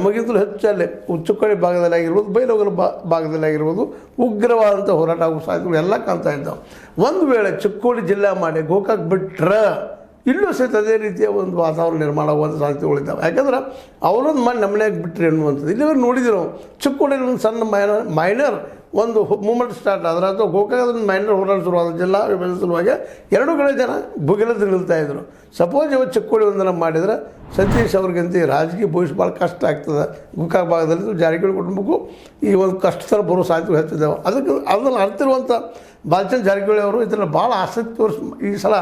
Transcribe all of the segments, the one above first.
ನಮಗಿಂತಲೂ ಹೆಚ್ಚಲ್ಲಿ ಉಚ್ಚುಕಳಿ ಭಾಗದಲ್ಲಿ ಆಗಿರ್ಬೋದು, ಬೈಲಹೊಗಲ ಭಾಗದಲ್ಲಿ ಆಗಿರ್ಬೋದು ಉಗ್ರವಾದಂಥ ಹೋರಾಟ ಆಗೋ ಸಾಧ್ಯತೆಗಳು ಎಲ್ಲ ಕಾಣ್ತಾ ಇದ್ದಾವೆ. ಒಂದು ವೇಳೆ ಚಿಕ್ಕೋಡಿ ಜಿಲ್ಲೆ ಮಾಡಿ ಗೋಕಾಕ್ ಬಿಟ್ಟರೆ ಇಲ್ಲೂ ಸಹಿತ ಅದೇ ರೀತಿಯ ಒಂದು ವಾತಾವರಣ ನಿರ್ಮಾಣ ಆಗುವಂಥ ಸಾಧ್ಯತೆಗಳಿದ್ದಾವೆ. ಯಾಕಂದ್ರೆ ಅವರೊಂದು ಮಾಡಿ ನಮ್ಮನೆಯಾಗಿ ಬಿಟ್ಟರೆ ಅನ್ನುವಂಥದ್ದು ಇಲ್ಲಿ ನೋಡಿದ್ವಿ ನಾವು. ಚಿಕ್ಕೋಡಿಯಲ್ಲಿ ಒಂದು ಸಣ್ಣ ಮೈನರ್ ಒಂದು ಮೂಮೆಂಟ್ ಸ್ಟಾರ್ಟ್ ಆದ್ರೆ ಅಥವಾ ಗೋಕಾಕದ ಮೈನರ್ ಹೋರಾಟ ಶುರುವಾದ ಜಿಲ್ಲಾ ಸಲುವಾಗಿ ಎರಡೂ ಕಡೆ ಜನ ಭುಗಿಲದ್ದು ನಿಲ್ತಾಯಿದ್ರು. ಸಪೋಸ್ ಇವತ್ತು ಚಿಕ್ಕೋಡಿ ಒಂದನ್ನು ಮಾಡಿದರೆ ಸತೀಶ್ ಅವ್ರಿಗಂತ ರಾಜಕೀಯ ಭವಿಷ್ಯ ಭಾಳ ಕಷ್ಟ ಆಗ್ತದೆ. ಗೋಕಾಕ್ ಭಾಗದಲ್ಲಿ ಜಾರಕಿಹೊಳಿ ಕುಟುಂಬಕ್ಕೂ ಈ ಒಂದು ಕಷ್ಟ ಥರ ಬರೋ ಸಾಧ್ಯತೆ ಹೆಚ್ಚಿದ್ದಾವೆ. ಅದನ್ನು ಅರ್ತಿರುವಂಥ ಬಾಲಚಂದ್ರ ಜಾರಕಿಹೊಳಿ ಅವರು ಇದರಲ್ಲಿ ಭಾಳ ಆಸಕ್ತಿ ತೋರಿಸಿ ಈ ಸಲ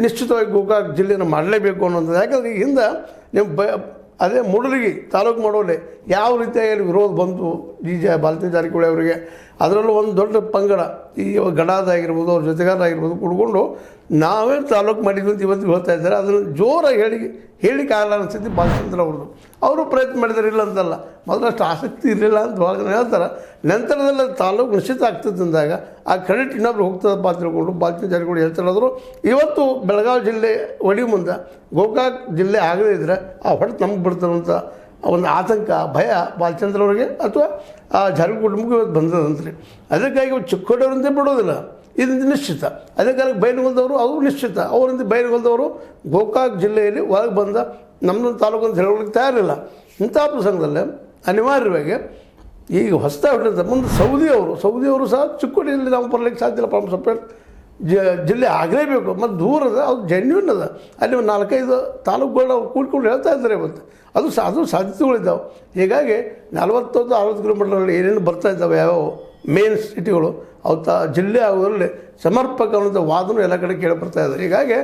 ನಿಶ್ಚಿತವಾಗಿ ಗೋಕಾಕ್ ಜಿಲ್ಲೆಯನ್ನು ಮಾಡಲೇಬೇಕು ಅನ್ನೋಂಥದ್ದು. ಯಾಕಂದರೆ ಈ ಹಿಂದೆ ನೀವು ಅದೇ ಮೂಡಲಗಿ ತಾಲೂಕು ಮಾಡೋಲೆ ಯಾವ ರೀತಿಯಾಗಿ ವಿರೋಧ ಬಂತು ಬಾಲಚಂದ್ರ ಜಾರಕಿಹೊಳಿ ಅವರಿಗೆ. ಅದರಲ್ಲೂ ಒಂದು ದೊಡ್ಡ ಪಂಗಡ ಈ ಗಡಾದಾಗಿರ್ಬೋದು ಅವ್ರ ಜೊತೆಗಾರರಾಗಿರ್ಬೋದು ಕುಡ್ಕೊಂಡು ನಾವೇ ತಾಲೂಕು ಮಾಡಿದ್ವಿ ಅಂತ ಇವತ್ತು ಹೇಳ್ತಾ ಇದ್ದಾರೆ. ಅದನ್ನು ಜೋರಾಗಿ ಹೇಳಿಕ್ಕೆ ಆಗಲ್ಲ ಅನಿಸ್ತೈತಿ ಬಾಲಚಂದ್ರ ಅವ್ರದ್ದು. ಅವರು ಪ್ರಯತ್ನ ಮಾಡಿದ್ದಾರೆ, ಇಲ್ಲ ಅಂತಲ್ಲ, ಮೊದಲಷ್ಟು ಆಸಕ್ತಿ ಇರಲಿಲ್ಲ ಅಂತ ಭಾಳ ಜನ ಹೇಳ್ತಾರೆ. ನಂತರದಲ್ಲಿ ತಾಲೂಕು ನಿಶ್ಚಿತ ಆಗ್ತದೆ ಅಂದಾಗ ಆ ಕ್ರೆಡಿಟ್ ಇನ್ನೊಬ್ರು ಹೋಗ್ತದಪ್ಪ ಅಂತ ತಿಳ್ಕೊಂಡು ಬಾಲಚಂದ್ರ ಜಾರಕಿಹೊಳಿ ಹೇಳ್ತಿರೋದ್ರು. ಇವತ್ತು ಬೆಳಗಾವಿ ಜಿಲ್ಲೆ ಒಡಿ ಮುಂದೆ ಗೋಕಾಕ್ ಜಿಲ್ಲೆ ಆಗದೇ ಇದ್ದರೆ ಆ ಹೊಡೆತ ನಮ್ಗೆ ಬಿಡ್ತಾರಂಥ ಒಂದು ಆತಂಕ, ಭಯ ಬಾಲಚಂದ್ರ ಅವರಿಗೆ ಅಥವಾ ಆ ಜಾರಕಿಹೊಳಿ ಕುಟುಂಬಕ್ಕೆ ಇವತ್ತು ಬಂದದಂತ್ರಿ. ಅದಕ್ಕಾಗಿ ಚಿಕ್ಕೋಡಿಯವರಂತೆ ಬಿಡೋದಿಲ್ಲ, ಇದರಿಂದ ನಿಶ್ಚಿತ. ಅದೇ ಕಾಲಕ್ಕೆ ಬೈಲಹೊಗಲದವರು ಅವರು ನಿಶ್ಚಿತ, ಅವರಿಂದ ಬೈಲಹೊಗಲದವರು ಗೋಕಾಕ್ ಜಿಲ್ಲೆಯಲ್ಲಿ ಒಳಗೆ ಬಂದ ನಮ್ಮ ತಾಲೂಕು ಅಂತ ಹೇಳೋಕ್ಕೆ ತಯಾರಿಲ್ಲ. ಇಂಥ ಪ್ರಸಂಗದಲ್ಲೇ ಅನಿವಾರ್ಯವಾಗಿ ಈಗ ಹೊಸದಾಗಿ ಹೊಟ್ಟಿರ್ತಾರೆ ಮುಂದೆ ಸೌದಿಯವರು ಸಹ ಚಿಕ್ಕೋಡಿಯಲ್ಲಿ ನಾವು ಬರಲಿಕ್ಕೆ ಸಾಧ್ಯ ಇಲ್ಲ. ಫ್ರಮ್ ಸಪ್ರೇಟ್ ಜಿಲ್ಲೆ ಆಗಲೇಬೇಕು. ಮತ್ತು ದೂರದ ಅದು ಜೆನ್ಯೂನ್ ಅದ. ಅಲ್ಲಿ ಒಂದು 4-5 ತಾಲೂಕುಗಳನ್ನ ಅವ್ರು ಕೂಡ್ಕೊಂಡು ಹೇಳ್ತಾ ಇದ್ದಾರೆ ಇವತ್ತು. ಅದು ಸಾಧ್ಯತೆಗಳಿದ್ದಾವೆ. ಹೀಗಾಗಿ 40-60 ಕಿಲೋಮೀಟರ್ಗಳಲ್ಲಿ ಏನೇನು ಬರ್ತಾ ಇದ್ದಾವೆ ಯಾವ ಮೇನ್ ಸಿಟಿಗಳು ಅವು ಜಿಲ್ಲೆ ಆಗೋದ್ರಲ್ಲಿ ಸಮರ್ಪಕ ಅನ್ನೋಂಥ ವಾದನೂ ಎಲ್ಲ ಕಡೆ ಕೇಳಿಬರ್ತಾ ಇದ್ದಾರೆ. ಹೀಗಾಗಿ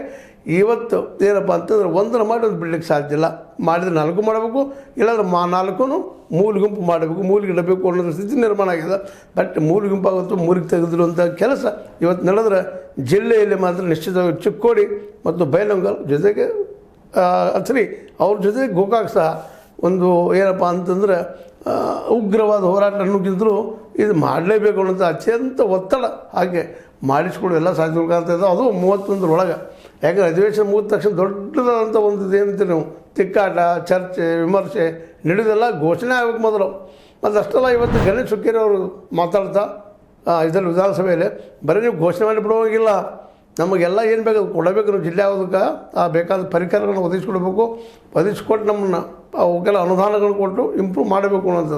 ಇವತ್ತು ಏನಪ್ಪ ಅಂತಂದ್ರೆ ಒಂದನ್ನು ಮಾಡಿ ಒಂದು ಬಿಡಲಿಕ್ಕೆ ಸಾಧ್ಯ ಇಲ್ಲ. ಮಾಡಿದರೆ 4 ಮಾಡಬೇಕು, ಇಲ್ಲಾಂದ್ರೆ 4 ಮೂಲ ಗುಂಪು ಮಾಡಬೇಕು, ಮೂಲಿಗೆ ಇಡಬೇಕು ಅನ್ನೋದ್ರ ಸ್ಥಿತಿ ನಿರ್ಮಾಣ ಆಗಿದೆ. ಬಟ್ ಮೂಲ ಗುಂಪಾಗುತ್ತೋ ಮೂಲಿಗೆ ತೆಗೆದಿರುವಂಥ ಕೆಲಸ ಇವತ್ತು ನಡೆದ್ರೆ ಜಿಲ್ಲೆಯಲ್ಲಿ ಮಾತ್ರ ನಿಶ್ಚಿತವಾಗಿ ಚಿಕ್ಕೋಡಿ ಮತ್ತು ಬೈಲಹೊಂಗಲ ಜೊತೆಗೆ ಅವ್ರ ಜೊತೆಗೆ ಗೋಕಾಕ್ ಸಹ ಒಂದು ಏನಪ್ಪ ಅಂತಂದ್ರೆ ಉಗ್ರವಾದ ಹೋರಾಟ ಅನ್ನೋಕ್ಕಿಂತಲೂ ಇದು ಮಾಡಲೇಬೇಕು ಅನ್ನೋಂಥ ಅತ್ಯಂತ ಒತ್ತಡ ಹಾಗೆ ಮಾಡಿಸ್ಕೊಡೋ ಎಲ್ಲ ಸಾಧ್ಯತೆಗಳು ಕಾಣ್ತಾ ಇದ್ದಾವೆ. ಅದು 31ರೊಳಗೆ. ಯಾಕಂದರೆ ಅಧಿವೇಶನ ಮುಗಿದ ತಕ್ಷಣ ದೊಡ್ಡದಾದಂಥ ಒಂದು ಏನಂತೀವಿ ನಾವು ತಿಕ್ಕಾಟ, ಚರ್ಚೆ, ವಿಮರ್ಶೆ ನಡೆದೆಲ್ಲ ಘೋಷಣೆ ಆಗಬೇಕು ಮೊದಲು. ಮತ್ತು ಅಷ್ಟೆಲ್ಲ ಇವತ್ತು ಗಣೇಶ್ ಹುಕ್ಕೇರಿ ಅವರು ಮಾತಾಡ್ತಾ ಇದರಲ್ಲಿ ವಿಧಾನಸಭೆಯಲ್ಲಿ ಬರೀ ನೀವು ಘೋಷಣೆ ಮಾಡಿ ಬಿಡುವಾಗಿಲ್ಲ, ನಮಗೆಲ್ಲ ಏನು ಬೇಕು ಕೊಡಬೇಕು, ನಾವು ಜಿಲ್ಲೆ ಆಗೋದಕ್ಕೆ ಬೇಕಾದ ಪರಿಕರಗಳನ್ನು ಒದಗಿಸ್ಕೊಡ್ಬೇಕು, ಒದಗಿಸ್ಕೊಟ್ಟು ನಮ್ಮನ್ನು ಅವಕ್ಕೆಲ್ಲ ಅನುದಾನಗಳನ್ನು ಕೊಟ್ಟು ಇಂಪ್ರೂವ್ ಮಾಡಬೇಕು ಅನ್ನೋಂಥದ್ದು.